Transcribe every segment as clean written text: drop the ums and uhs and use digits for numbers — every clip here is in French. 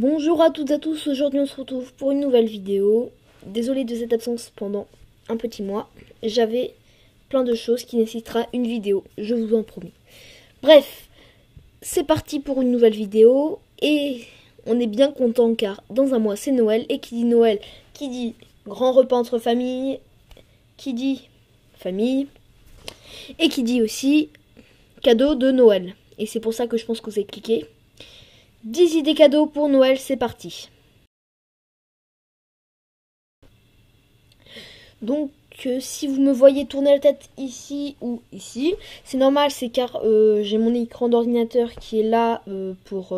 Bonjour à toutes et à tous, aujourd'hui on se retrouve pour une nouvelle vidéo. Désolée de cette absence pendant un petit mois. J'avais plein de choses qui nécessitera une vidéo, je vous en promets. Bref, c'est parti pour une nouvelle vidéo et on est bien content car dans un mois c'est Noël. Et qui dit Noël, qui dit grand repas entre familles, qui dit famille et qui dit aussi cadeau de Noël. Et c'est pour ça que je pense que vous avez cliqué. 10 idées cadeaux pour Noël, c'est parti. Donc si vous me voyez tourner la tête ici ou ici, c'est normal, c'est car j'ai mon écran d'ordinateur qui est là pour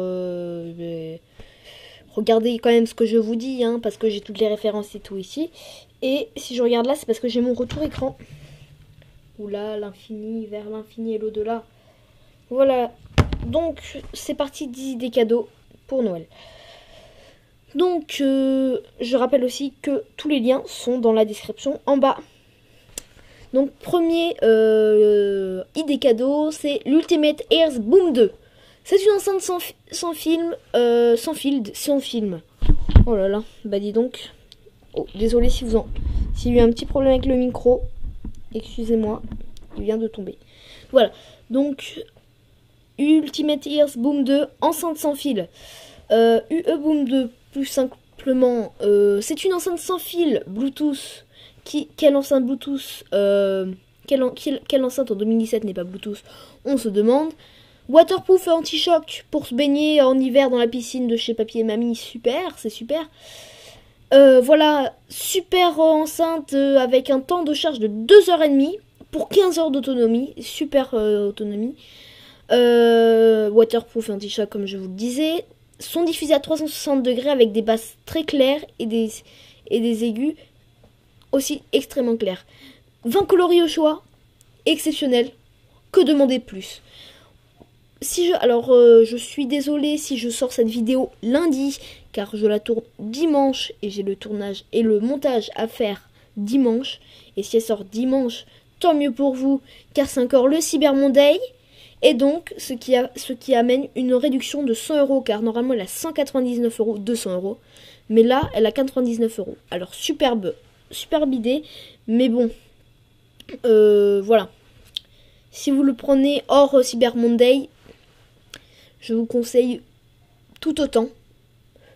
regarder quand même ce que je vous dis, hein, parce que j'ai toutes les références et tout ici. Et si je regarde là, c'est parce que j'ai mon retour écran. Oula, l'infini, vers l'infini et l'au-delà. Voilà. Donc, c'est parti, 10 idées cadeaux pour Noël. Donc, je rappelle aussi que tous les liens sont dans la description en bas. Donc, premier idée cadeau, c'est l'Ultimate Ears Boom 2. C'est une enceinte sans film. Oh là là, bah dis donc. Oh, désolé s'il y a eu un petit problème avec le micro. Excusez-moi, il vient de tomber. Voilà, donc... Ultimate Ears Boom 2, enceinte sans fil. UE Boom 2, plus simplement, c'est une enceinte sans fil Bluetooth. Quelle enceinte Bluetooth quelle enceinte en 2017 n'est pas Bluetooth? On se demande. Waterproof et anti-choc pour se baigner en hiver dans la piscine de chez Papy et Mamie. Super, c'est super. Voilà, super enceinte avec un temps de charge de 2h30 pour 15 heures d'autonomie. Super autonomie. Waterproof et anti-choc comme je vous le disais. Son diffusé à 360 degrés avec des basses très claires et des aigus aussi extrêmement clairs. 20 coloris au choix, exceptionnel. Que demander de plus? Je suis désolée si je sors cette vidéo lundi, car je la tourne dimanche et j'ai le tournage et le montage à faire dimanche. Et si elle sort dimanche, tant mieux pour vous, car c'est encore le Cyber Monday. Et donc, ce qui amène une réduction de 100 €, car normalement elle a 199 €, 200 €. Mais là, elle a 99 €. Alors, superbe idée, mais bon, voilà. Si vous le prenez hors Cyber Monday, je vous conseille tout autant.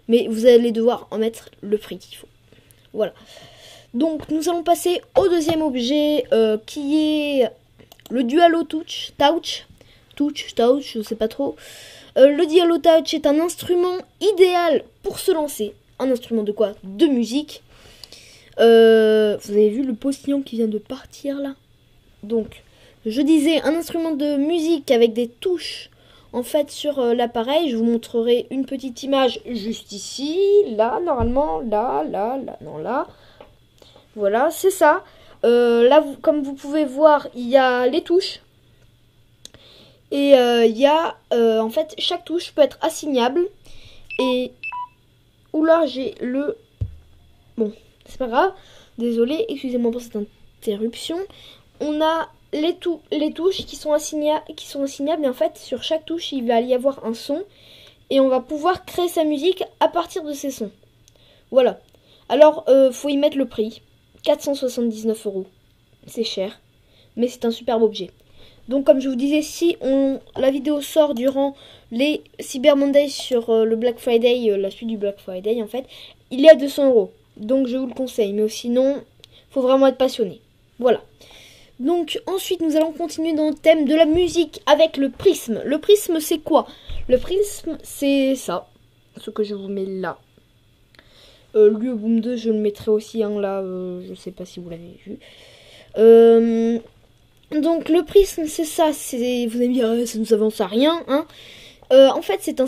Mais vous allez devoir en mettre le prix qu'il faut. Voilà. Donc, nous allons passer au deuxième objet, qui est le Dualo Touch, je sais pas trop. Le Dualo Touch est un instrument idéal pour se lancer. Un instrument de quoi? De musique. Vous avez vu le postillon qui vient de partir là? Donc, je disais un instrument de musique avec des touches en fait sur l'appareil. Je vous montrerai une petite image juste ici, là, normalement, là, non, là. Voilà, c'est ça. Là, comme vous pouvez voir, il y a les touches. Et il y a, en fait, chaque touche peut être assignable. Et, oula, j'ai le... Bon, c'est pas grave. Désolé, excusez-moi pour cette interruption. On a les touches qui sont assignables. Et en fait, sur chaque touche, il va y avoir un son. Et on va pouvoir créer sa musique à partir de ces sons. Voilà. Alors, faut y mettre le prix. 479 €. C'est cher. Mais c'est un superbe objet. Donc comme je vous disais, si la vidéo sort durant les Cyber Monday sur le Black Friday, la suite du Black Friday en fait, il est à 200 €. Donc je vous le conseille, mais sinon, faut vraiment être passionné. Voilà. Donc ensuite, nous allons continuer dans le thème de la musique avec le prisme. Le prisme, c'est quoi? Le prisme, c'est ça. Ce que je vous mets là. Lui, au Boom 2, je le mettrai aussi là. Je sais pas si vous l'avez vu. Donc le prisme c'est ça, vous allez me dire ça nous avance à rien, hein. En fait c'est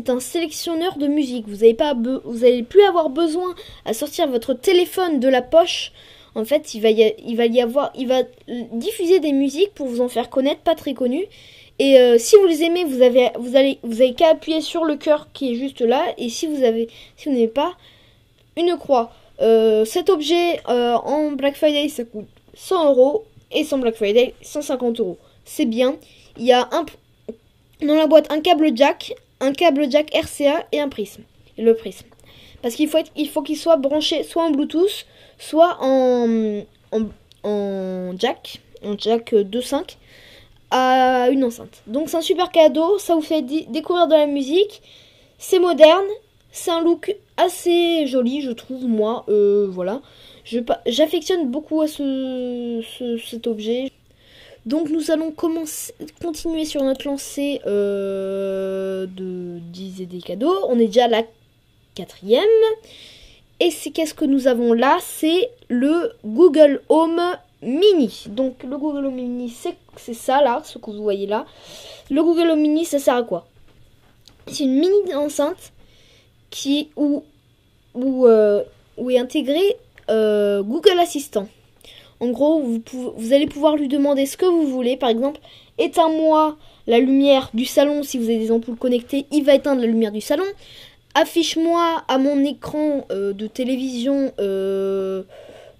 un sélectionneur de musique. Vous allez plus avoir besoin à sortir votre téléphone de la poche. En fait il va diffuser des musiques pour vous en faire connaître, pas très connues. Et si vous les aimez, vous avez qu'à appuyer sur le cœur qui est juste là. Et si vous n'aimez pas, une croix. Cet objet en Black Friday ça coûte 100 €. Et sans Black Friday, 150 €. C'est bien. Il y a dans la boîte un câble jack RCA et un prisme. le prisme. Parce qu'il faut qu'il soit branché soit en Bluetooth, soit en jack 2.5 à une enceinte. Donc c'est un super cadeau, ça vous fait découvrir de la musique, c'est moderne, c'est un look assez joli je trouve moi, voilà. J'affectionne beaucoup à cet objet. Donc nous allons continuer sur notre lancée de 10 et des cadeaux. On est déjà à la 4e. Et qu'est-ce que nous avons là? C'est le Google Home Mini. Donc le Google Home Mini, c'est ça là, ce que vous voyez là. Le Google Home Mini, ça sert à quoi? C'est une mini enceinte où est intégré Google Assistant. En gros, vous allez pouvoir lui demander ce que vous voulez. Par exemple, éteins-moi la lumière du salon. Si vous avez des ampoules connectées, il va éteindre la lumière du salon. Affiche-moi à mon écran de télévision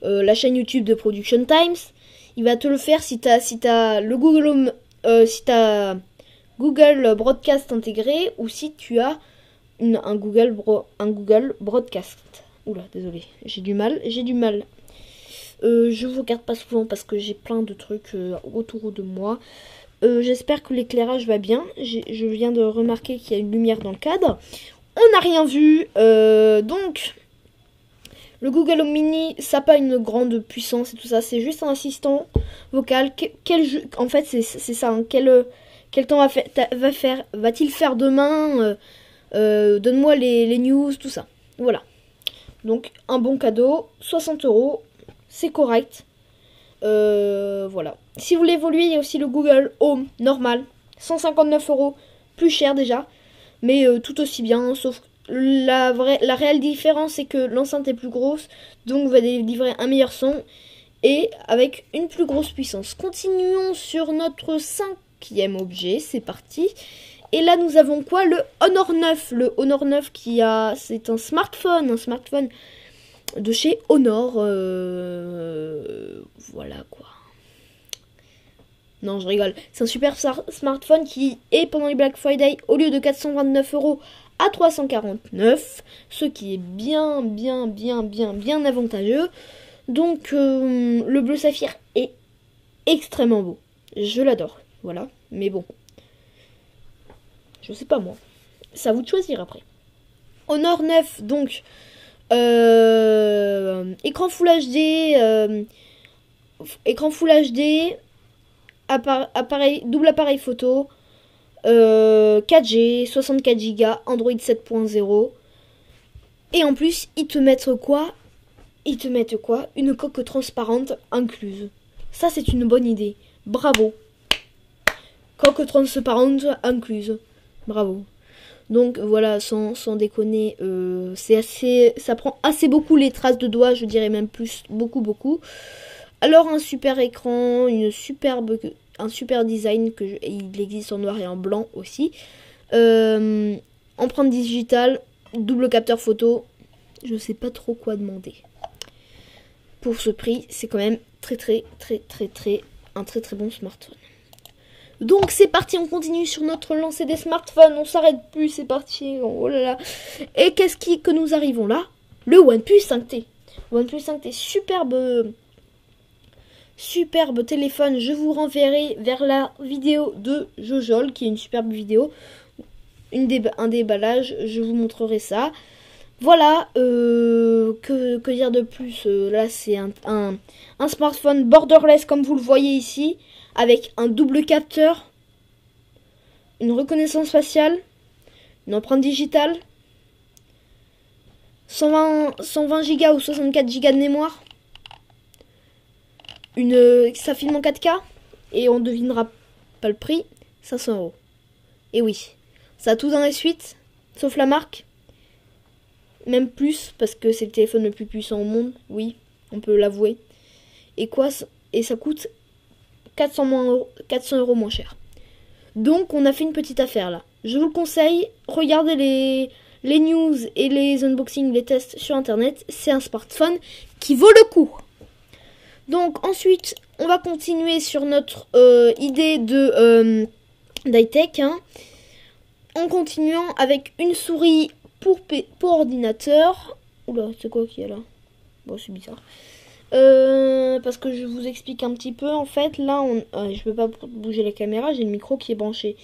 la chaîne YouTube de Production Times. Il va te le faire si t'as le Google Home, si t'as Google Broadcast intégré ou si tu as un Google Broadcast. Oula, désolé, j'ai du mal. Je vous regarde pas souvent parce que j'ai plein de trucs autour de moi. J'espère que l'éclairage va bien. Je viens de remarquer qu'il y a une lumière dans le cadre. On n'a rien vu. Donc, le Google Home Mini, ça n'a pas une grande puissance et tout ça. C'est juste un assistant vocal. En fait, c'est ça. Hein. Quel temps va-t-il faire demain donne-moi les news, tout ça. Voilà. Donc, un bon cadeau. 60 €. C'est correct. Voilà. Si vous voulez évoluer, il y a aussi le Google Home normal. 159 €. Plus cher déjà. Mais tout aussi bien. Sauf que la réelle différence, c'est que l'enceinte est plus grosse. Donc, vous allez livrer un meilleur son. Et avec une plus grosse puissance. Continuons sur notre 5e objet. C'est parti. Et là, nous avons quoi? Le Honor 9. Le Honor 9 c'est un smartphone. Un smartphone de chez Honor. Voilà quoi. Non, je rigole. C'est un super smartphone qui est pendant les Black Friday, au lieu de 429 € à 349. Ce qui est bien avantageux. Donc, le bleu saphir est extrêmement beau. Je l'adore. Voilà. Mais bon. Je sais pas moi. C'est à vous de choisir après. Honor 9, donc. Écran Full HD, double appareil photo, 4G, 64 Go, Android 7.0. Et en plus, ils te mettent quoi? Une coque transparente incluse. Ça, c'est une bonne idée. Bravo. Coque transparente incluse. Bravo. Donc voilà, sans déconner, ça prend assez beaucoup les traces de doigts, je dirais même plus, beaucoup. Alors un super écran, un super design, il existe en noir et en blanc aussi. Empreinte digitale, double capteur photo, je sais pas trop quoi demander. Pour ce prix, c'est quand même un très bon smartphone. Donc c'est parti, on continue sur notre lancée des smartphones, on s'arrête plus, c'est parti, oh là là. Et que nous arrivons là? Le OnePlus 5T. OnePlus 5T, superbe téléphone, je vous renverrai vers la vidéo de Jojol, qui est une superbe vidéo. Un déballage, je vous montrerai ça. Voilà, que dire de plus? Là c'est un smartphone borderless comme vous le voyez ici, avec un double capteur, une reconnaissance faciale, une empreinte digitale, 120 Go ou 64 Go de mémoire, ça filme en 4K, et on devinera pas le prix, 500 €. Et oui, ça a tout dans les suites, sauf la marque, même plus, parce que c'est le téléphone le plus puissant au monde, oui, on peut l'avouer. Et ça coûte 400 € moins cher. Donc on a fait une petite affaire là. Je vous le conseille, regardez les news et les unboxings, les tests sur internet. C'est un smartphone qui vaut le coup. Donc ensuite, on va continuer sur notre idée d'high-tech. Hein, en continuant avec une souris pour ordinateur. Oula, c'est quoi qu'il y a là? Bon, c'est bizarre. Parce que je vous explique un petit peu. En fait, là, je peux pas bouger la caméra. J'ai le micro qui est branché.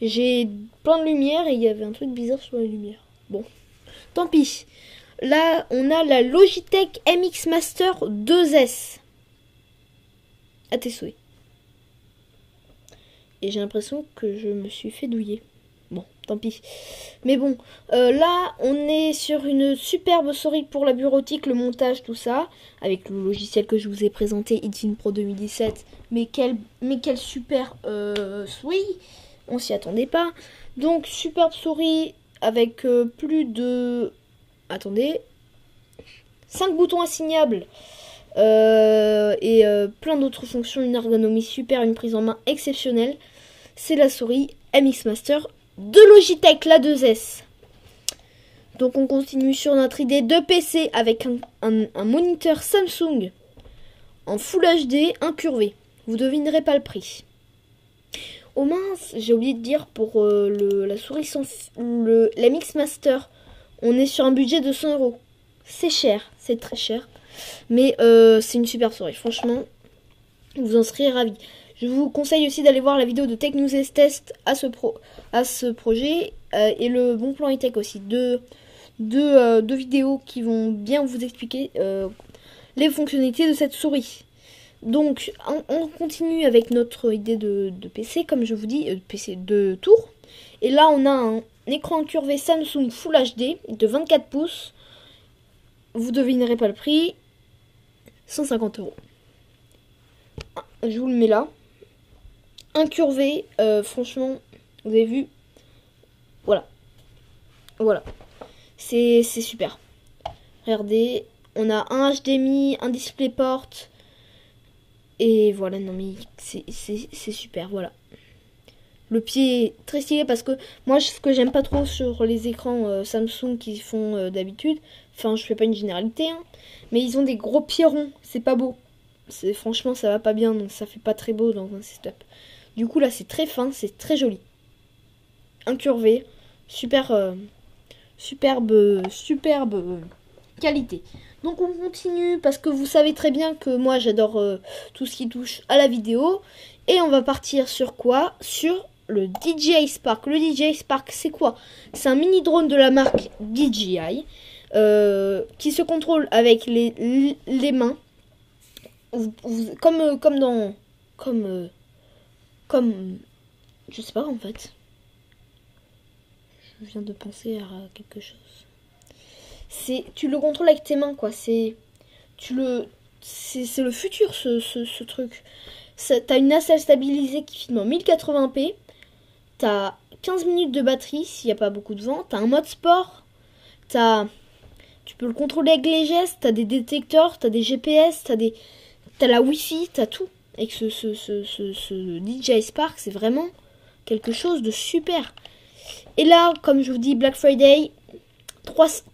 J'ai plein de lumière et il y avait un truc bizarre sur la lumière. Bon, tant pis. Là, on a la Logitech MX Master 2S. À tes souhaits. Et j'ai l'impression que je me suis fait douiller. Bon, tant pis. Mais bon, là, on est sur une superbe souris pour la bureautique, le montage, tout ça. Avec le logiciel que je vous ai présenté, Itin Pro 2017. Mais quel super souris. On s'y attendait pas. Donc, superbe souris avec plus de... Attendez. 5 boutons assignables. Et plein d'autres fonctions, une ergonomie super, une prise en main exceptionnelle. C'est la souris MX Master de Logitech, la 2S. Donc on continue sur notre idée de PC avec un moniteur Samsung en Full HD incurvé. Vous devinerez pas le prix. Oh mince, j'ai oublié de dire pour la souris la MX Master, on est sur un budget de 100 €. C'est cher, c'est très cher. Mais c'est une super souris, franchement, vous en serez ravis. Je vous conseille aussi d'aller voir la vidéo de Tech News Test à ce projet et le bon plan e-tech aussi. Deux vidéos qui vont bien vous expliquer les fonctionnalités de cette souris. Donc, on continue avec notre idée de PC, comme je vous dis, PC de tour. Et là, on a un écran incurvé Samsung Full HD de 24 pouces. Vous devinerez pas le prix. 150 €. Je vous le mets là. Incurvé, franchement, vous avez vu. Voilà. Voilà. C'est super. Regardez, on a un HDMI, un DisplayPort. Et voilà, non mais c'est super, voilà. Le pied est très stylé parce que moi, ce que j'aime pas trop sur les écrans Samsung qui font d'habitude, enfin, je fais pas une généralité, hein, mais ils ont des gros pieds ronds, c'est pas beau. Franchement, ça va pas bien, donc ça fait pas très beau dans un setup. Du coup, là, c'est très fin, c'est très joli. Incurvé, superbe qualité. Donc on continue parce que vous savez très bien que moi j'adore tout ce qui touche à la vidéo. Et on va partir sur quoi? Sur le DJI Spark. Le DJI Spark, c'est quoi? C'est un mini drone de la marque DJI qui se contrôle avec les mains. Comme je sais pas en fait. Je viens de penser à quelque chose. Tu le contrôles avec tes mains quoi. C'est le futur ce truc. T'as une nacelle stabilisée qui filme en 1080p. T'as 15 minutes de batterie s'il n'y a pas beaucoup de vent. T'as un mode sport. Tu peux le contrôler avec les gestes. T'as des détecteurs. T'as des GPS. T'as la Wi-Fi. T'as tout. Avec ce DJI Spark, c'est vraiment quelque chose de super. Et là, comme je vous dis, Black Friday,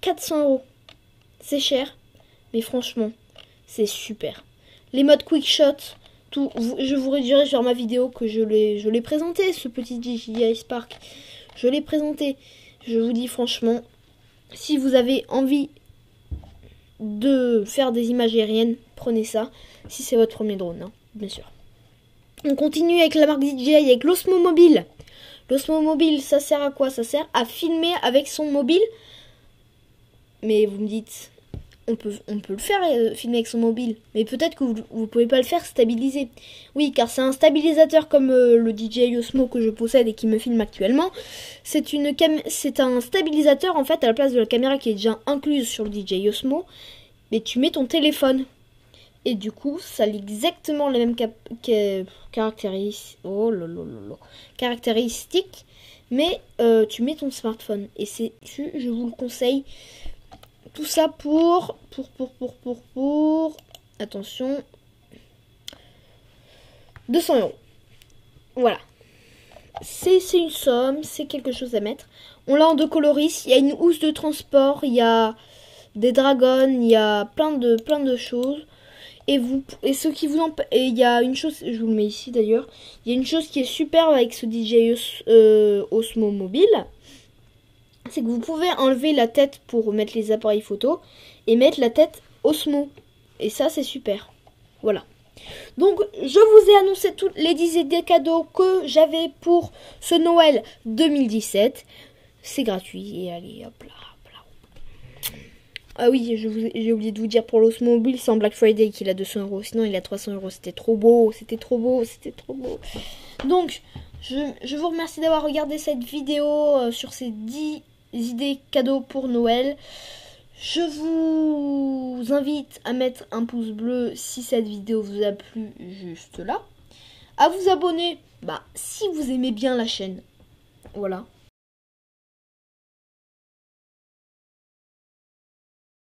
400 €. C'est cher. Mais franchement, c'est super. Les modes quick shot. Tout, je vous redirige sur ma vidéo que je l'ai présenté, ce petit DJI Spark. Je l'ai présenté. Je vous dis franchement, si vous avez envie de faire des images aériennes, prenez ça. Si c'est votre premier drone, hein, bien sûr. On continue avec la marque DJI, avec l'Osmo Mobile. L'Osmo Mobile, ça sert à quoi? Ça sert à filmer avec son mobile. Mais vous me dites... On peut le faire filmer avec son mobile, mais peut-être que vous pouvez pas le faire stabiliser. Oui, car c'est un stabilisateur comme le DJI Osmo que je possède et qui me filme actuellement. C'est un stabilisateur en fait à la place de la caméra qui est déjà incluse sur le DJI Osmo. Mais tu mets ton téléphone et du coup ça a exactement les mêmes caractéristiques, mais tu mets ton smartphone et je vous le conseille. Tout ça pour attention, 200 €. Voilà. C'est une somme, c'est quelque chose à mettre. On l'a en 2 coloris, il y a une housse de transport, il y a des dragons, il y a plein de choses. Et il y a une chose, je vous le mets ici d'ailleurs, il y a une chose qui est superbe avec ce DJI Osmo Mobile. c'est que vous pouvez enlever la tête pour mettre les appareils photo et mettre la tête Osmo. Et ça, c'est super. Voilà. Donc, je vous ai annoncé toutes les 10 idées cadeaux que j'avais pour ce Noël 2017. C'est gratuit. Et allez, hop là, hop là. Ah oui, j'ai oublié de vous dire pour l'Osmo Mobile, c'est en Black Friday qu'il a 200 €. Sinon, il a 300 €. C'était trop beau, c'était trop beau, c'était trop beau. Donc, je vous remercie d'avoir regardé cette vidéo sur ces 10 idées cadeaux pour Noël. Je vous invite à mettre un pouce bleu si cette vidéo vous a plu juste là. À vous abonner si vous aimez bien la chaîne. Voilà.